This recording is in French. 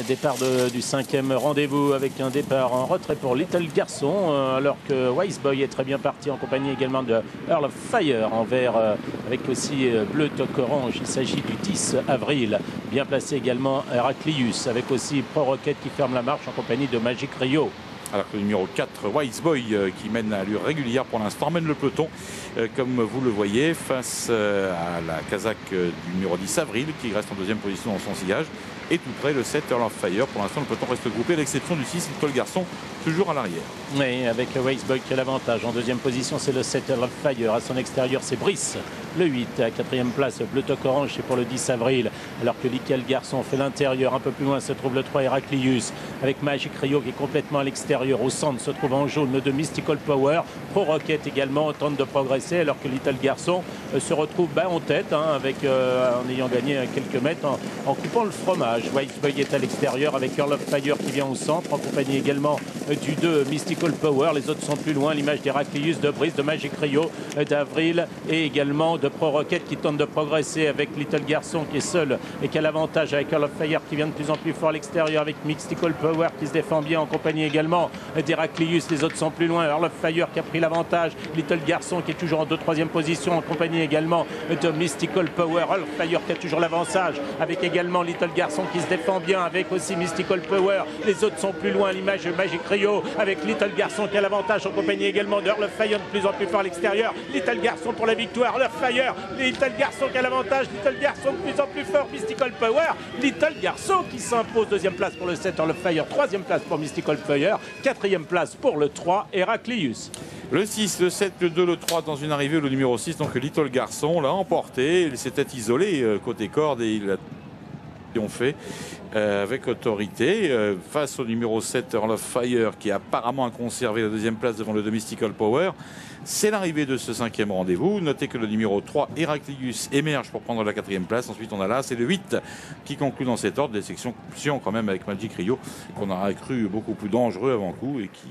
Départ du cinquième rendez-vous avec un départ en retrait pour Little Garçon, alors que Wise Boy est très bien parti en compagnie également de Earl of Fire en vert avec aussi bleu toque orange. Il s'agit du 10 avril. Bien placé également Heraclius avec aussi Pro Rocket qui ferme la marche en compagnie de Magic Rio. Alors que le numéro 4, Wise Boy, qui mène à allure régulière pour l'instant, mène le peloton, comme vous le voyez, face à la casaque du numéro 10 Avril, qui reste en deuxième position dans son sillage. Et tout près, le 7, Earl of Fire. Pour l'instant, le peloton reste groupé, à l'exception du 6, Little Garçon, toujours à l'arrière. Oui, avec Wise Boy qui a l'avantage. En deuxième position, c'est le 7, Earl of Fire. À son extérieur, c'est Brice. Le 8, à quatrième place, Bleu Toque Orange, c'est pour le 10 avril. Alors que Little Garçon fait l'intérieur. Un peu plus loin se trouve le 3, Heraclius. Avec Magic Rio qui est complètement à l'extérieur. Au centre se trouve en jaune le 2, Mystical Power. Pro Rocket également tente de progresser. Alors que Little Garçon se retrouve en tête, en ayant gagné quelques mètres en coupant le fromage. Wise Boy est à l'extérieur avec Earl of Fire qui vient au centre. En compagnie également du 2, Mystical Power. Les autres sont plus loin. L'image d'Heraclius, de Brice, de Magic Rio, d'Avril et également de Pro Rocket qui tente de progresser avec Little Garçon qui est seul et qui a l'avantage avec Earl of Fire qui vient de plus en plus fort à l'extérieur avec Mystical Power qui se défend bien en compagnie également d'Heraclius. Les autres sont plus loin. Earl of Fire qui a pris l'avantage. Little Garçon qui est toujours en 2-3e position en compagnie également de Mystical Power. Earl of Fire qui a toujours l'avantage avec également Little Garçon qui se défend bien avec aussi Mystical Power. Les autres sont plus loin. L'image de Magic Rio avec Little Garçon qui a l'avantage en compagnie également de Earl of Fire de plus en plus fort à l'extérieur. Little Garçon pour la victoire. Earl of Fire. Little Garçon qui a l'avantage. Little Garçon de plus en plus fort. Mystical Power. Little Garçon qui s'impose. Deuxième place pour le 7 Earl of Fire. Troisième place pour Mystical Fire. Quatrième place pour le 3 Heraclius. Le 6, le 7, le 2, le 3 dans une arrivée. Le numéro 6, donc Little Garçon, l'a emporté. Il s'était isolé côté corde et il a fait avec autorité face au numéro 7 Earl of Fire qui apparemment a conservé la deuxième place devant le 2 Mystical Power. C'est l'arrivée de ce cinquième rendez-vous. Notez que le numéro 3 Heraclius émerge pour prendre la quatrième place. Ensuite on a là, c'est le 8 qui conclut dans cet ordre, des sections quand même avec Magic Rio qu'on aurait cru beaucoup plus dangereux avant coup et qui